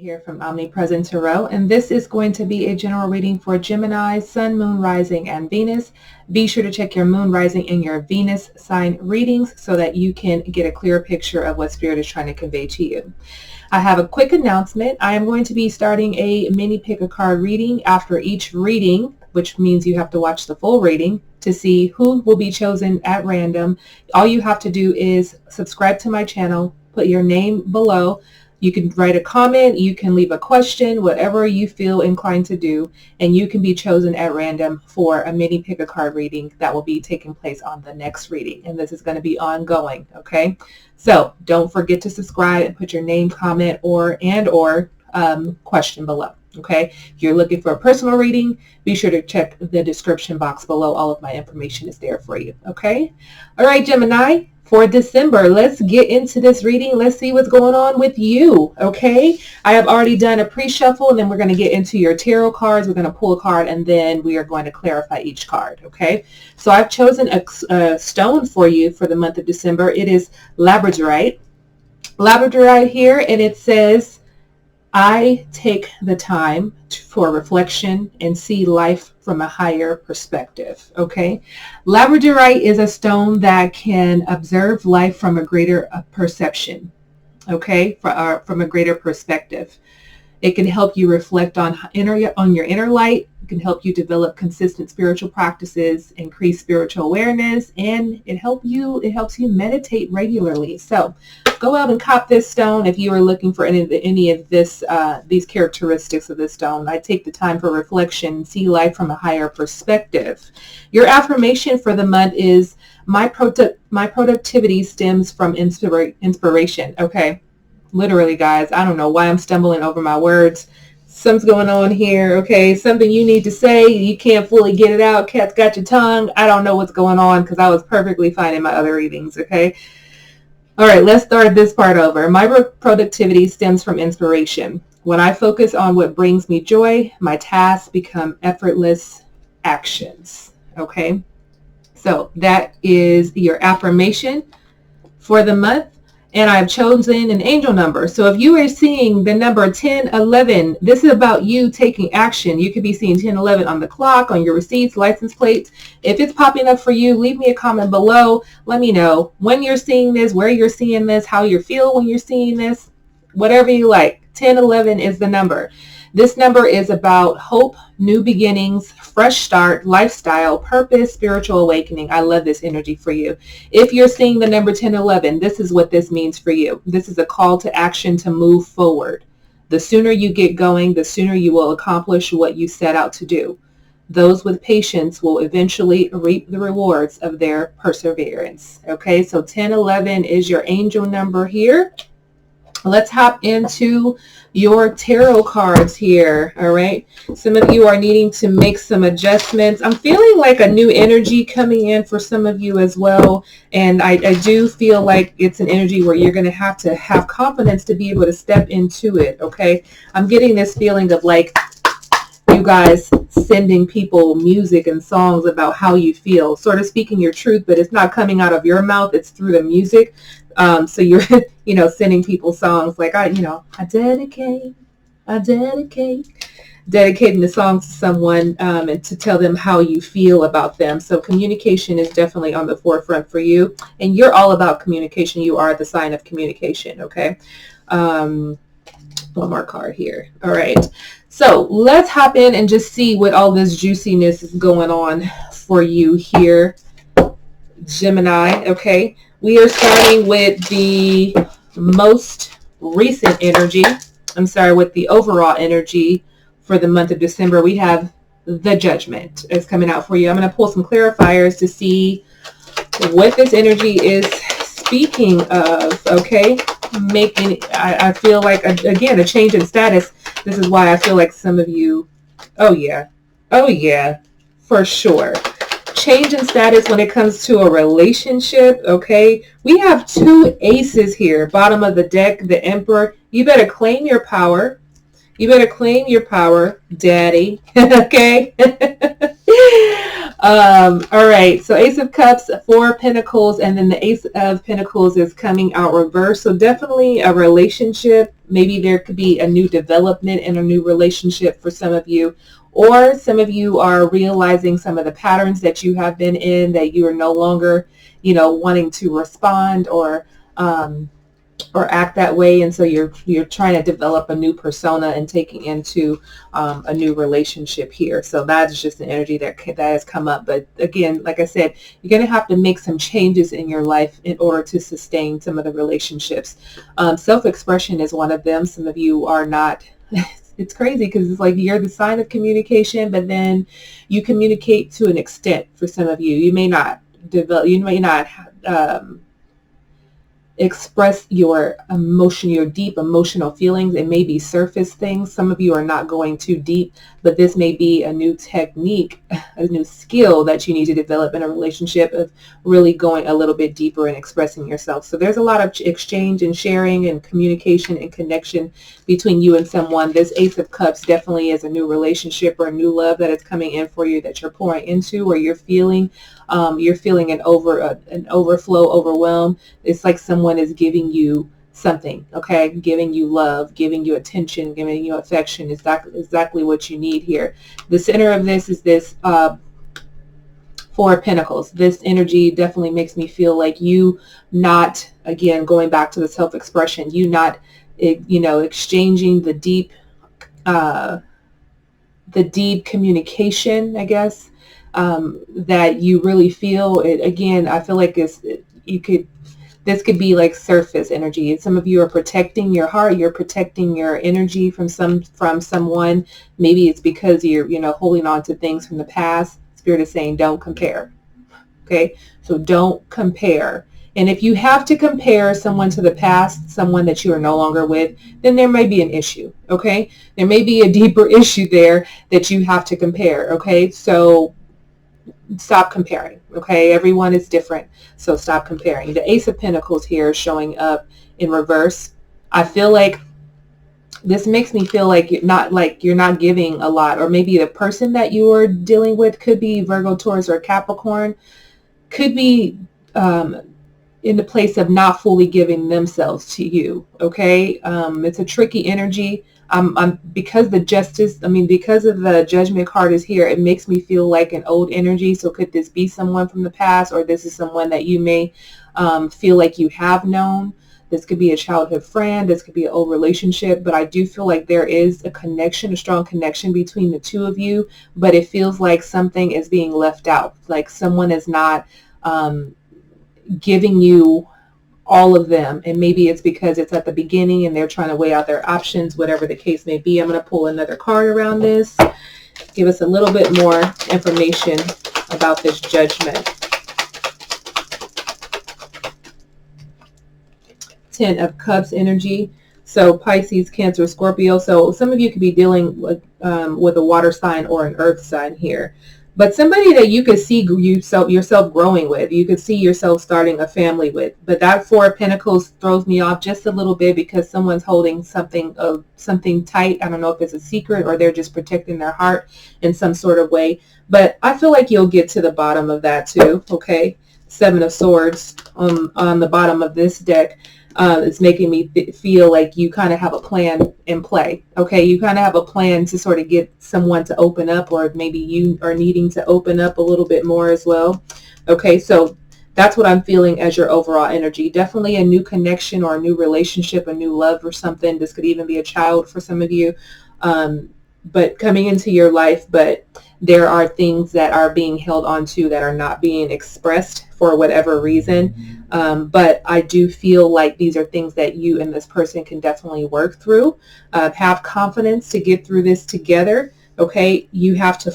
here from OmniPresent Tarot, and this is going to be a general reading for Gemini, Sun, Moon, Rising, and Venus. Be sure to check your Moon, Rising, and your Venus sign readings so that you can get a clear picture of what Spirit is trying to convey to you. I have a quick announcement. I am going to be starting a mini pick a card reading after each reading, which means you have to watch the full reading to see who will be chosen at random. All you have to do is subscribe to my channel, put your name below. You can write a comment, you can leave a question, whatever you feel inclined to do, and you can be chosen at random for a mini pick a card reading that will be taking place on the next reading. And this is going to be ongoing, okay? So don't forget to subscribe and put your name, comment, or question below, okay? If you're looking for a personal reading, be sure to check the description box below. All of my information is there for you, okay? All right, Gemini. For December, let's get into this reading. Let's see what's going on with you, okay? I have already done a pre-shuffle, and then we're going to get into your tarot cards. We're going to pull a card, and then we are going to clarify each card, okay? So I've chosen a stone for you for the month of December. It is labradorite. Labradorite here, and it says, I take the time for reflection and see life from a higher perspective, okay? Labradorite is a stone that can observe life from a greater perception, okay? From a greater perspective. It can help you reflect on your inner light. It can help you develop consistent spiritual practices, increase spiritual awareness, and it helps you meditate regularly. So go out and cop this stone if you are looking for any of these characteristics of this stone. I take the time for reflection, see life from a higher perspective. Your affirmation for the month is my productivity stems from inspiration. Okay, literally, guys, I don't know why I'm stumbling over my words. Something's going on here, okay? Something you need to say, you can't fully get it out. Cat's got your tongue. I don't know what's going on because I was perfectly fine in my other readings, okay? All right, let's start this part over. My productivity stems from inspiration. When I focus on what brings me joy, my tasks become effortless actions, okay? So that is your affirmation for the month. And I've chosen an angel number. So if you are seeing the number 1011, this is about you taking action. You could be seeing 1011 on the clock, on your receipts, license plates. If it's popping up for you, leave me a comment below. Let me know when you're seeing this, where you're seeing this, how you feel when you're seeing this, whatever you like. 1011 is the number. This number is about hope, new beginnings, fresh start, lifestyle, purpose, spiritual awakening. I love this energy for you. If you're seeing the number 1011, this is what this means for you. This is a call to action to move forward. The sooner you get going, the sooner you will accomplish what you set out to do. Those with patience will eventually reap the rewards of their perseverance. Okay, so 1011 is your angel number here. Let's hop into your tarot cards here, all right? Some of you are needing to make some adjustments. I'm feeling like a new energy coming in for some of you as well, and I do feel like it's an energy where you're going to have confidence to be able to step into it, okay? I'm getting this feeling of like you guys sending people music and songs about how you feel, sort of speaking your truth, but it's not coming out of your mouth, it's through the music. So you're, sending people songs like, dedicating the songs to someone and to tell them how you feel about them. So communication is definitely on the forefront for you. And you're all about communication. You are the sign of communication, okay? One more card here. All right. So let's hop in and just see what all this juiciness is going on for you here, Gemini, okay? We are starting with the most recent energy. With the overall energy for the month of December. We have the Judgment is coming out for you. I'm going to pull some clarifiers to see what this energy is speaking of, okay? I feel like, again, a change in status. This is why I feel like some of you, oh yeah, for sure. Change in status when it comes to a relationship, okay? We have two aces here, bottom of the deck, the Emperor. You better claim your power. You better claim your power, daddy. Okay. All right. So Ace of Cups, Four of Pentacles, and then the Ace of Pentacles is coming out reverse. So definitely a relationship. Maybe there could be a new development in a new relationship for some of you. Or some of you are realizing some of the patterns that you have been in, that you are no longer, wanting to respond or act that way, and so you're trying to develop a new persona and taking into a new relationship here. So that's just an energy that has come up. But again, like I said, you're going to have to make some changes in your life in order to sustain some of the relationships. Self-expression is one of them. Some of you are not. It's crazy because it's like you're the sign of communication, but then you communicate to an extent. For some of you, you may not express your emotion, your deep emotional feelings. It may be surface things. Some of you are not going too deep, but this may be a new technique, a new skill that you need to develop in a relationship, of really going a little bit deeper and expressing yourself. So there's a lot of exchange and sharing and communication and connection between you and someone. This Ace of Cups definitely is a new relationship or a new love that is coming in for you, that you're pouring into, or you're feeling an overflow, overwhelm. It's like someone is giving you something, okay? Giving you love, giving you attention, giving you affection. Is exactly what you need here. The center of this is this Four of Pentacles. This energy definitely makes me feel like you not, again, going back to the self-expression, you not, exchanging the deep communication, I guess, that you really feel it. Again, I feel like this could be like surface energy. Some of you are protecting your heart, you're protecting your energy from someone. Maybe it's because you're, holding on to things from the past. Spirit is saying don't compare. Okay? So don't compare. And if you have to compare someone to the past, someone that you are no longer with, then there may be an issue, okay? There may be a deeper issue there that you have to compare, okay? So stop comparing, okay? Everyone is different, so stop comparing. The Ace of Pentacles here is showing up in reverse. I feel like this makes me feel like you're not giving a lot, or maybe the person that you are dealing with could be Virgo, Taurus, or Capricorn, could be in the place of not fully giving themselves to you, okay? It's a tricky energy. Because because of the Judgment card is here, it makes me feel like an old energy. So could this be someone from the past, or this is someone that you may feel like you have known? This could be a childhood friend. This could be an old relationship. But I do feel like there is a connection, a strong connection between the two of you. But it feels like something is being left out. Like someone is not giving you all of them, and maybe it's because it's at the beginning and they're trying to weigh out their options, whatever the case may be. I'm going to pull another card around this, give us a little bit more information about this Judgment. 10 of Cups energy. So Pisces, Cancer, Scorpio. So some of you could be dealing with a water sign or an earth sign here. But somebody that you could see yourself growing with, you could see yourself starting a family with. But that Four of Pentacles throws me off just a little bit, because someone's holding something tight. I don't know if it's a secret or they're just protecting their heart in some sort of way. But I feel like you'll get to the bottom of that too, okay? Seven of Swords on the bottom of this deck. It's making me feel like you kind of have a plan in play. Okay, you kind of have a plan to sort of get someone to open up, or maybe you are needing to open up a little bit more as well. Okay, so that's what I'm feeling as your overall energy. Definitely a new connection or a new relationship, a new love or something. This could even be a child for some of you, but coming into your life. But there are things that are being held on to that are not being expressed for whatever reason. But I do feel like these are things that you and this person can definitely work through. Have confidence to get through this together. Okay, you have to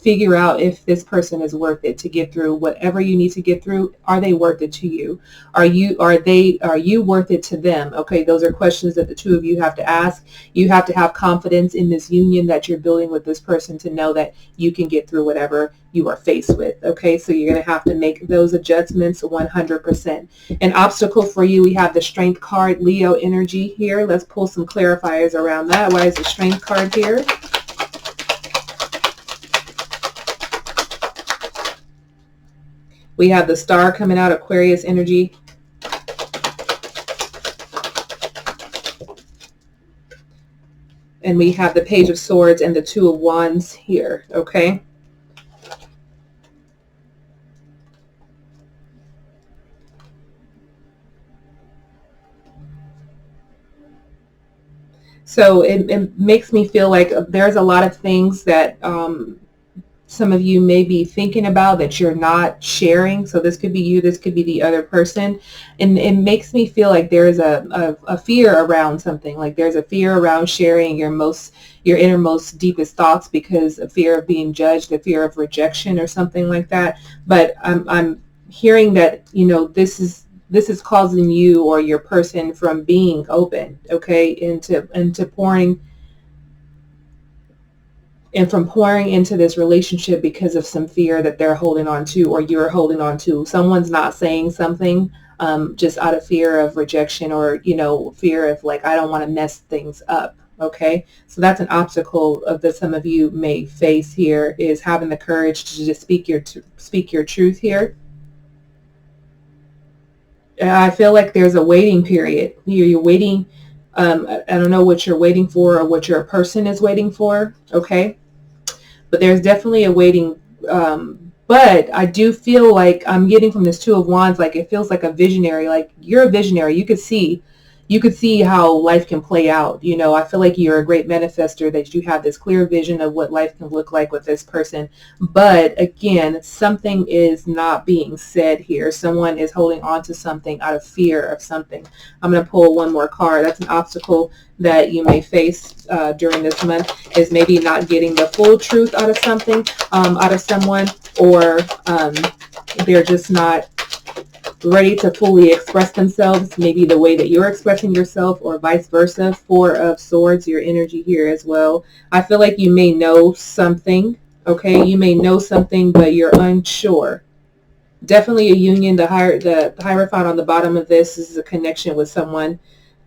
figure out if this person is worth it to get through whatever you need to get through. Are they worth it to you? Are you worth it to them? Okay, those are questions that the two of you have to ask. You have to have confidence in this union that you're building with this person to know that you can get through whatever you are faced with. Okay, so you're going to have to make those adjustments 100%. An obstacle for you, we have the Strength card, Leo energy here. Let's pull some clarifiers around that. Why is the Strength card here? We have the Star coming out, Aquarius energy. And we have the Page of Swords and the Two of Wands here, okay? So it makes me feel like there's a lot of things that some of you may be thinking about that you're not sharing. So this could be you, this could be the other person. And it makes me feel like there's a fear around something. Like there's a fear around sharing your innermost, deepest thoughts because of fear of being judged, the fear of rejection or something like that. But I'm hearing that, you know, this is causing you or your person from being open, okay, into pouring into this relationship because of some fear that they're holding on to or you're holding on to. Someone's not saying something just out of fear of rejection or, you know, fear of like, I don't want to mess things up. Okay, so that's an obstacle that some of you may face here, is having the courage to just speak your truth here. I feel like there's a waiting period. You're waiting. I don't know what you're waiting for or what your person is waiting for. Okay. But there's definitely a waiting. But I do feel like I'm getting from this Two of Wands, like it feels like a visionary, like you're a visionary. You could see how life can play out. You know, I feel like you're a great manifester, that you have this clear vision of what life can look like with this person. But again, something is not being said here. Someone is holding on to something out of fear of something. I'm going to pull one more card. That's an obstacle that you may face during this month, is maybe not getting the full truth out of something, out of someone, or they're just not ready to fully express themselves, maybe the way that you're expressing yourself, or vice versa. Four of Swords, your energy here as well. I feel like you may know something, okay? You may know something, but you're unsure. Definitely a union. The Hierophant on the bottom of this is a connection with someone.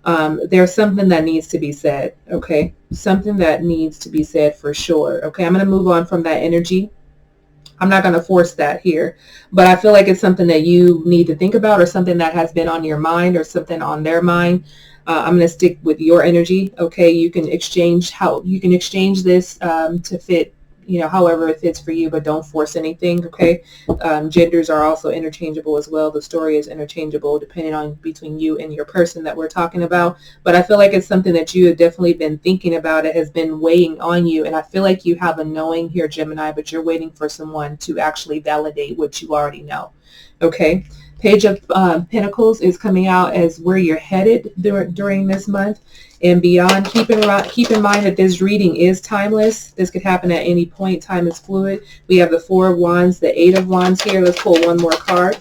There's something that needs to be said, okay? Something that needs to be said for sure, okay? I'm going to move on from that energy. I'm not going to force that here, but I feel like it's something that you need to think about, or something that has been on your mind, or something on their mind. I'm going to stick with your energy. Okay. You can exchange this to fit, you know, however it fits for you, but don't force anything. Okay. Genders are also interchangeable as well. The story is interchangeable depending on between you and your person that we're talking about. But I feel like it's something that you have definitely been thinking about. It has been weighing on you. And I feel like you have a knowing here, Gemini, but you're waiting for someone to actually validate what you already know. Okay. Page of Pentacles is coming out as where you're headed during this month and beyond. Keep in mind that this reading is timeless. This could happen at any point. Time is fluid. We have the Four of Wands, the Eight of Wands here. Let's pull one more card.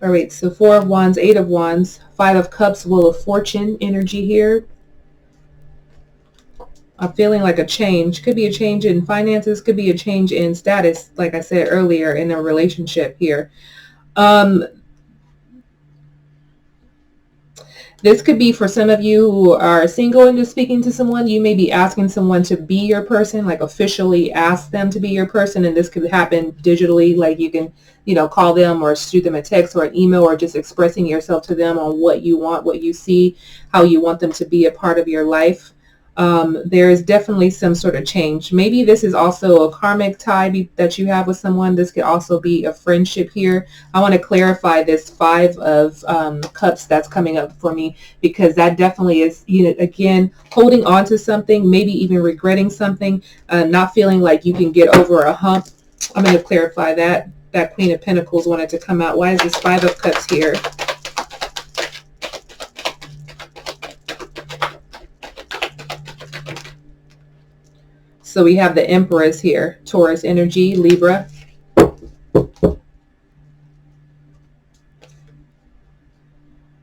All right, so Four of Wands, Eight of Wands, Five of Cups, Wheel of Fortune energy here. I'm feeling like a change. Could be a change in finances, could be a change in status, like I said earlier, in a relationship here. This could be for some of you who are single and just speaking to someone. You may be asking someone to be your person, like officially ask them to be your person. And this could happen digitally, like you can, you know, call them or shoot them a text or an email, or just expressing yourself to them on what you want, what you see, how you want them to be a part of your life. There is definitely some sort of change. Maybe this is also a karmic tie that you have with someone. This could also be a friendship here. I want to clarify this Five of Cups that's coming up for me, because that definitely is, you know, again, holding on to something, maybe even regretting something, not feeling like you can get over a hump. I'm going to clarify that. That Queen of Pentacles wanted to come out. Why is this Five of Cups here? So we have the Empress here, Taurus energy, Libra.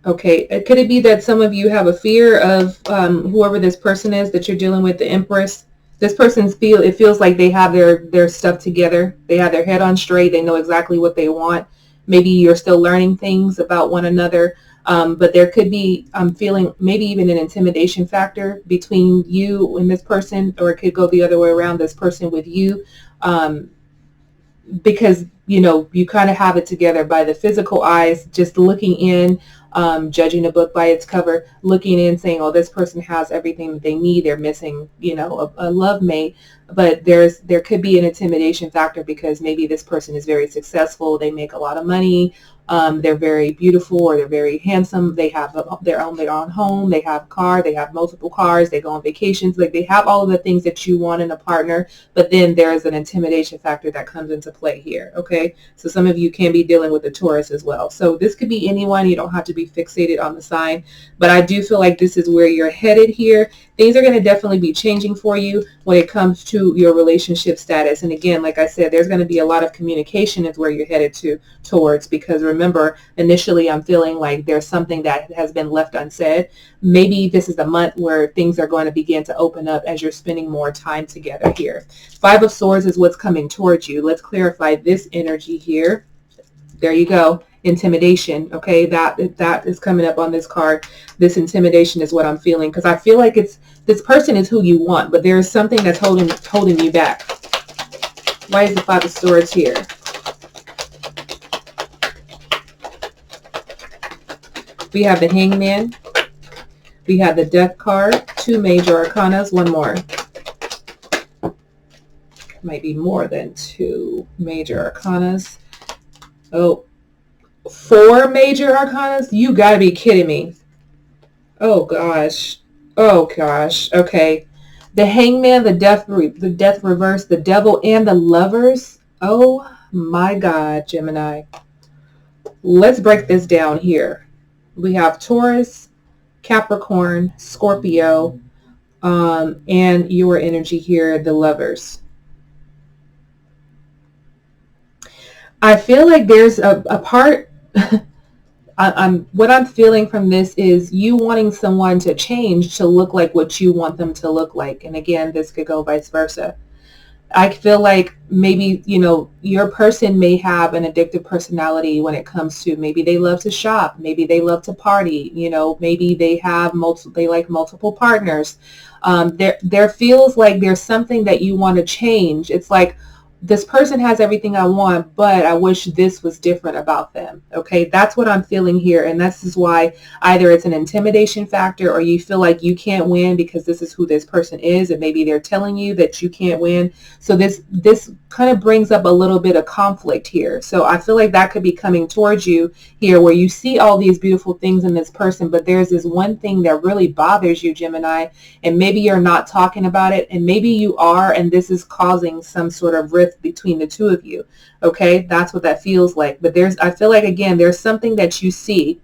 Okay, could it be that some of you have a fear of whoever this person is that you're dealing with, the Empress? This person's it feels like they have their stuff together. They have their head on straight. They know exactly what they want. Maybe you're still learning things about one another, but there could be, I'm feeling maybe even an intimidation factor between you and this person, or it could go the other way around, this person with you. Because you kind of have it together by the physical eyes, just looking in, judging a book by its cover, looking in, saying, oh, this person has everything that they need. They're missing a love mate. But there could be an intimidation factor because maybe this person is very successful, they make a lot of money, they're very beautiful, or they're very handsome, they have their own home, they have a car, they have multiple cars, they go on vacations, like they have all of the things that you want in a partner. But then there's an intimidation factor that comes into play here. Okay, so some of you can be dealing with the Taurus as well. So this could be anyone. You don't have to be fixated on the sign, but I do feel like this is where you're headed here. Things are going to definitely be changing for you when it comes to your relationship status. And again, like I said, there's going to be a lot of communication is where you're headed towards, because remember, initially I'm feeling like there's something that has been left unsaid. Maybe this is the month where things are going to begin to open up as you're spending more time together here. Five of Swords is what's coming towards you. Let's clarify this energy here. There you go. Intimidation. Okay, that is coming up on this card. This intimidation is what I'm feeling, because I feel like this person is who you want, but there is something that's holding you back. Why is the Five of Swords here? We have the Hangman. We have the Death card. Two major arcanas. One more. Might be more than two major arcanas. Oh, 4 major arcanas? You gotta be kidding me. Oh gosh. Oh gosh. Okay. The Hangman, the Death reverse, the Devil, and the Lovers. Oh my God, Gemini. Let's break this down here. We have Taurus, Capricorn, Scorpio, and your energy here, the Lovers. I feel like there's a part, what I'm feeling from this is you wanting someone to change to look like what you want them to look like. And again, this could go vice versa. I feel like maybe, your person may have an addictive personality when it comes to, maybe they love to shop, maybe they love to party, maybe they like multiple partners. There feels like there's something that you want to change. It's like, this person has everything I want, but I wish this was different about them. Okay, that's what I'm feeling here. And this is why either it's an intimidation factor, or you feel like you can't win because this is who this person is, and maybe they're telling you that you can't win. So this kind of brings up a little bit of conflict here. So I feel like that could be coming towards you here, where you see all these beautiful things in this person, but there's this one thing that really bothers you, Gemini, and maybe you're not talking about it, and maybe you are, and this is causing some sort of rift between the two of you. Okay, that's what that feels like. But I feel like, again, there's something that you see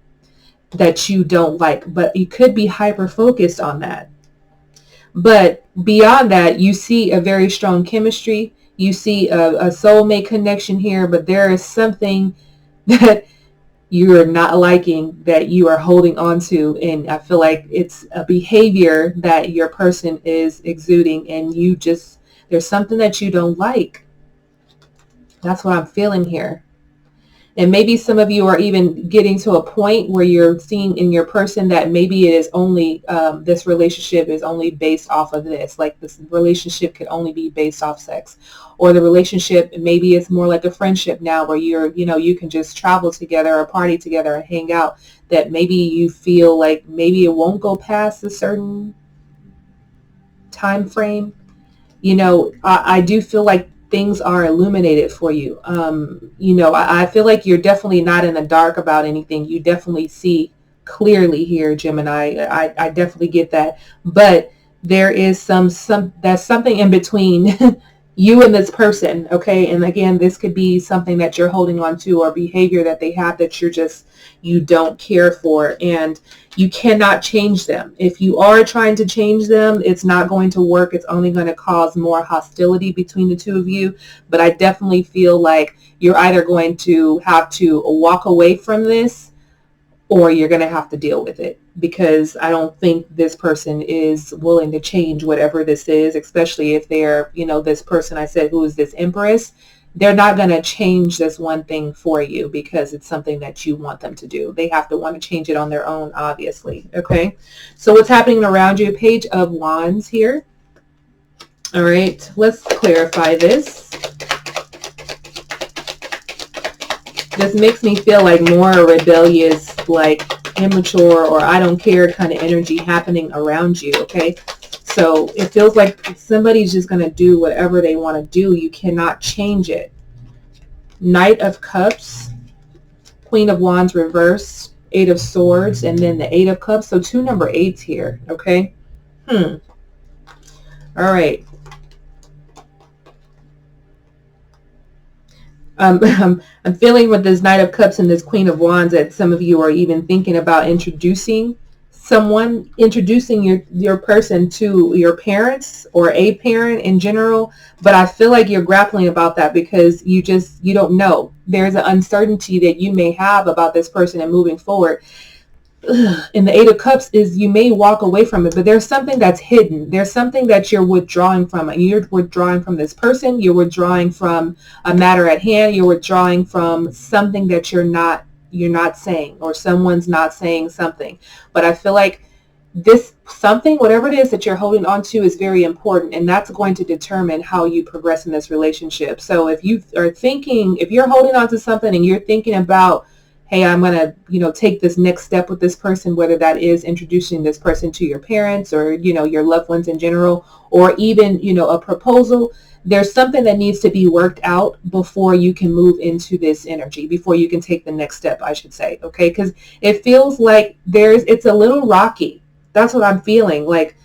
that you don't like, but you could be hyper focused on that. But beyond that, you see a very strong chemistry. You see a soulmate connection here, but there is something that you're not liking that you are holding on to. And I feel like it's a behavior that your person is exuding, and there's something that you don't like. That's what I'm feeling here. And maybe some of you are even getting to a point where you're seeing in your person that maybe it is only, this relationship is only based off of this. Like this relationship could only be based off sex. Or the relationship, maybe it's more like a friendship now, where you can just travel together or party together and hang out. That maybe you feel like maybe it won't go past a certain time frame. I do feel like things are illuminated for you. I feel like you're definitely not in the dark about anything. You definitely see clearly here, Gemini. I definitely get that. But there is there's something in between you and this person, okay? And again, this could be something that you're holding on to, or behavior that they have that you don't care for, and you cannot change them. If you are trying to change them, it's not going to work. It's only going to cause more hostility between the two of you. But I definitely feel like you're either going to have to walk away from this, or you're going to have to deal with it, because I don't think this person is willing to change whatever this is, especially if they're, this person I said, who is this Empress. They're not going to change this one thing for you because it's something that you want them to do. They have to want to change it on their own, obviously. Okay. So what's happening around you? Page of Wands here. All right. Let's clarify this. This makes me feel like more rebellious, like immature, or I don't care kind of energy happening around you, okay? So it feels like somebody's just going to do whatever they want to do. You cannot change it. Knight of Cups, Queen of Wands reverse, Eight of Swords, and then the Eight of Cups. So 2 number 8s here, okay? All right. I'm feeling with this Knight of Cups and this Queen of Wands that some of you are even thinking about introducing your person to your parents or a parent in general. But I feel like you're grappling about that because you don't know. There's an uncertainty that you may have about this person and moving forward. And the Eight of Cups is you may walk away from it, but there's something that's hidden. There's something that you're withdrawing from. You're withdrawing from this person. You're withdrawing from a matter at hand. You're withdrawing from something that you're not saying, or someone's not saying something. But I feel like this something, whatever it is that you're holding on to, is very important, and that's going to determine how you progress in this relationship. So if you're holding on to something and you're thinking about, hey, I'm going to, take this next step with this person, whether that is introducing this person to your parents or, your loved ones in general, or even, a proposal, there's something that needs to be worked out before you can move into this energy, before you can take the next step, I should say. Okay. Because it feels like it's a little rocky. That's what I'm feeling. Like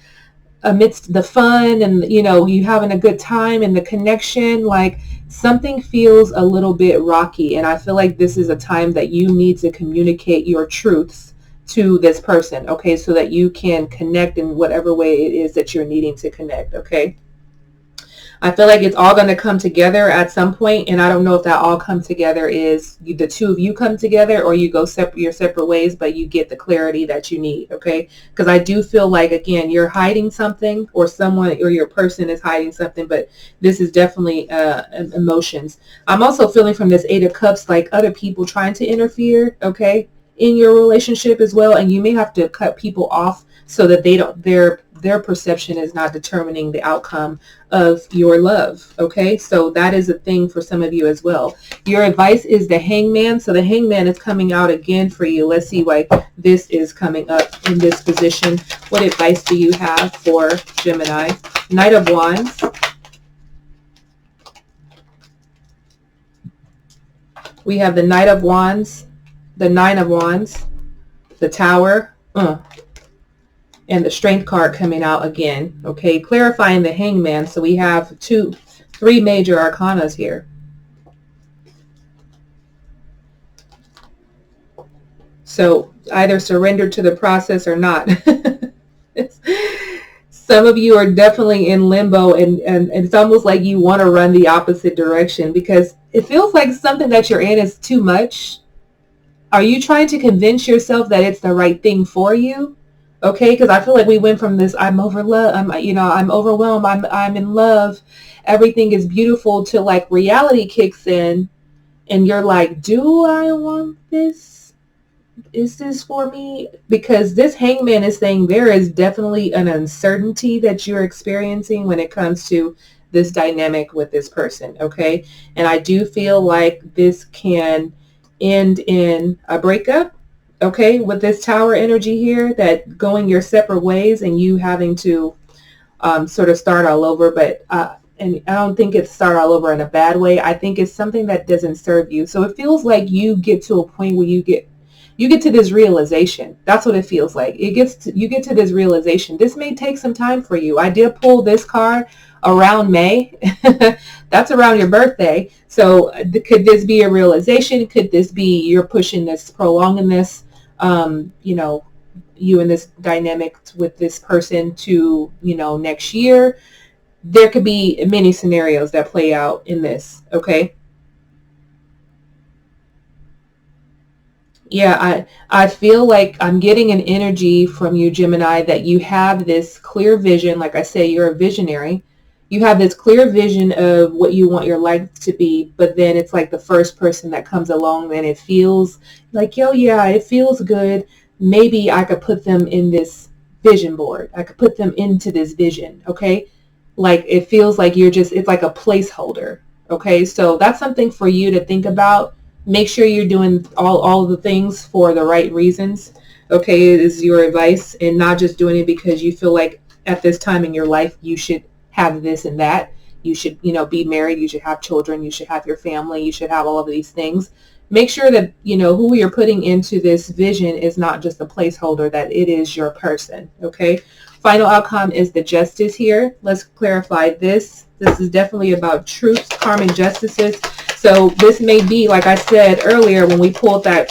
amidst the fun and, you having a good time and the connection, like something feels a little bit rocky. And I feel like this is a time that you need to communicate your truths to this person, okay, so that you can connect in whatever way it is that you're needing to connect, okay? I feel like it's all going to come together at some point, and I don't know if that all come together is the two of you come together or you go your separate ways, but you get the clarity that you need, okay? Because I do feel like, again, you're hiding something, or someone or your person is hiding something, but this is definitely emotions. I'm also feeling from this Eight of Cups like other people trying to interfere, okay, in your relationship as well, and you may have to cut people off so that their perception is not determining the outcome of your love. Okay, so that is a thing for some of you as well. Your advice is the Hangman. So the Hangman is coming out again for you. Let's see why this is coming up in this position. What advice do you have for Gemini? Knight of Wands. We have the Knight of Wands, the Nine of Wands, the Tower, and the Strength card coming out again. Okay, clarifying the Hangman. So we have three major arcanas here. So either surrender to the process or not. Some of you are definitely in limbo, and it's almost like you want to run the opposite direction because it feels like something that you're in is too much. Are you trying to convince yourself that it's the right thing for you? Okay, because I feel like we went from this I'm overwhelmed, I'm in love, everything is beautiful, to like reality kicks in and you're like, do I want this? Is this for me? Because this Hangman is saying there is definitely an uncertainty that you're experiencing when it comes to this dynamic with this person, okay? And I do feel like this can end in a breakup, okay, with this Tower energy here, that going your separate ways and you having to sort of start all over. But and I don't think it's start all over in a bad way. I think it's something that doesn't serve you. So it feels like you get to a point where you you get to this realization. That's what it feels like. You get to this realization. This may take some time for you. I did pull this card around May. That's around your birthday. So could this be a realization? Could this be you're pushing this, prolonging this, you know, you and this dynamic with this person to, you know, next year? There could be many scenarios that play out in this, okay? Yeah, I feel like I'm getting an energy from you, Gemini, that you have this clear vision. Like I say, you're a visionary. You have this clear vision of what you want your life to be, but then it's like the first person that comes along and it feels like, yo, yeah, it feels good. Maybe I could put them in this vision board. I could put them into this vision, okay? Like it feels like it's like a placeholder, okay? So that's something for you to think about. Make sure you're doing all of the things for the right reasons, okay, is your advice, and not just doing it because you feel like at this time in your life you should have this and that. You should, you know, be married, you should have children, you should have your family, you should have all of these things. Make sure that, you know, who you're putting into this vision is not just a placeholder, that it is your person, okay? Final outcome is the Justice here. Let's clarify this. This is definitely about truths, karmic justices. So this may be, like I said earlier, when we pulled the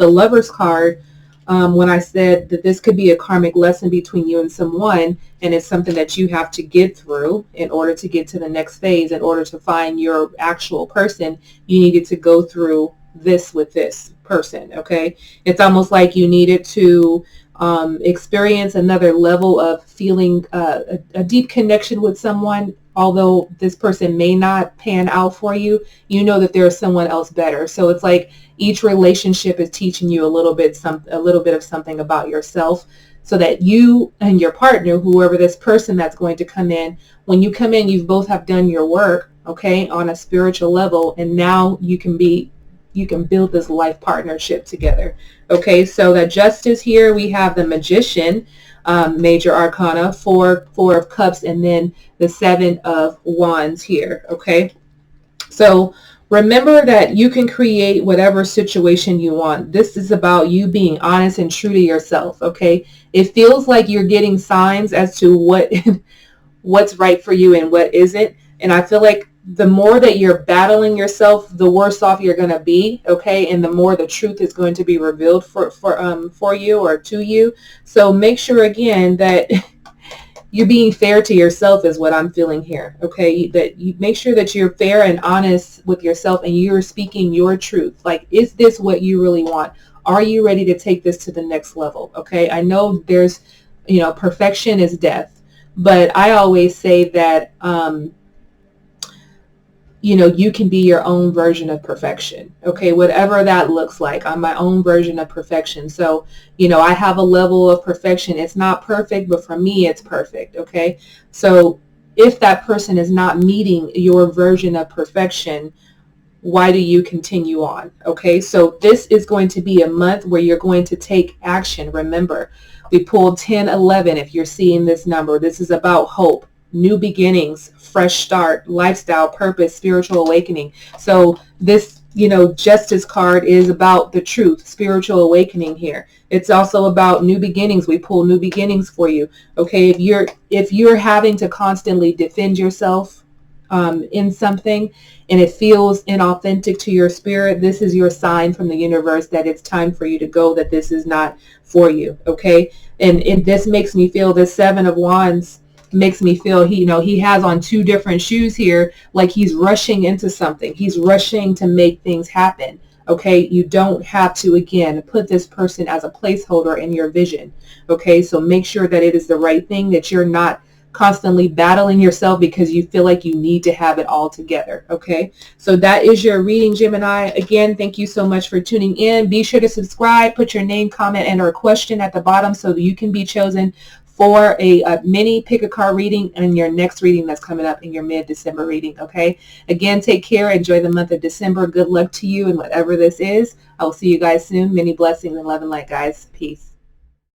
Lover's card, when I said that this could be a karmic lesson between you and someone, and it's something that you have to get through in order to get to the next phase. In order to find your actual person, you needed to go through this with this person, okay? It's almost like you needed to experience another level of feeling a deep connection with someone. Although this person may not pan out for you, you know that there is someone else better. So it's like each relationship is teaching you a little bit of something about yourself, so that you and your partner, whoever this person that's going to come in, when you come in, you both have done your work, okay, on a spiritual level, and now you can build this life partnership together. Okay, so the Justice here, we have the Magician, major arcana, four of cups, and then the 7 of wands here. Okay, so remember that you can create whatever situation you want. This is about you being honest and true to yourself. Okay, it feels like you're getting signs as to what's right for you and what isn't, and I feel like the more that you're battling yourself, the worse off you're going to be, okay? And the more the truth is going to be revealed for you or to you. So make sure, again, that you're being fair to yourself is what I'm feeling here, okay? That you make sure that you're fair and honest with yourself and you're speaking your truth. Like, is this what you really want? Are you ready to take this to the next level, okay? I know there's, you know, perfection is death, but I always say that, you know, you can be your own version of perfection. Okay, whatever that looks like. I'm my own version of perfection. So, you know, I have a level of perfection. It's not perfect, but for me, it's perfect. Okay, so if that person is not meeting your version of perfection, why do you continue on? Okay, so this is going to be a month where you're going to take action. Remember, we pulled 10-11. If you're seeing this number, this is about hope, new beginnings, fresh start, lifestyle, purpose, spiritual awakening. So this, you know, Justice card is about the truth, spiritual awakening here. It's also about new beginnings. We pull new beginnings for you. Okay, if you're having to constantly defend yourself in something and it feels inauthentic to your spirit, this is your sign from the universe that it's time for you to go, that this is not for you. Okay, and this makes me feel, the 7 of wands makes me feel he has on 2 different shoes here, like he's rushing into something. He's rushing to make things happen. Okay, you don't have to, again, put this person as a placeholder in your vision. Okay, so make sure that it is the right thing, that you're not constantly battling yourself because you feel like you need to have it all together. Okay, so that is your reading, Gemini. Again, thank you so much for tuning in. Be sure to subscribe, put your name, comment, and or question at the bottom so that you can be chosen for a mini pick a card reading and your next reading that's coming up in your mid-December reading. Okay, again, take care. Enjoy the month of December. Good luck to you and whatever this is. I will see you guys soon. Many blessings and love and light, guys. Peace.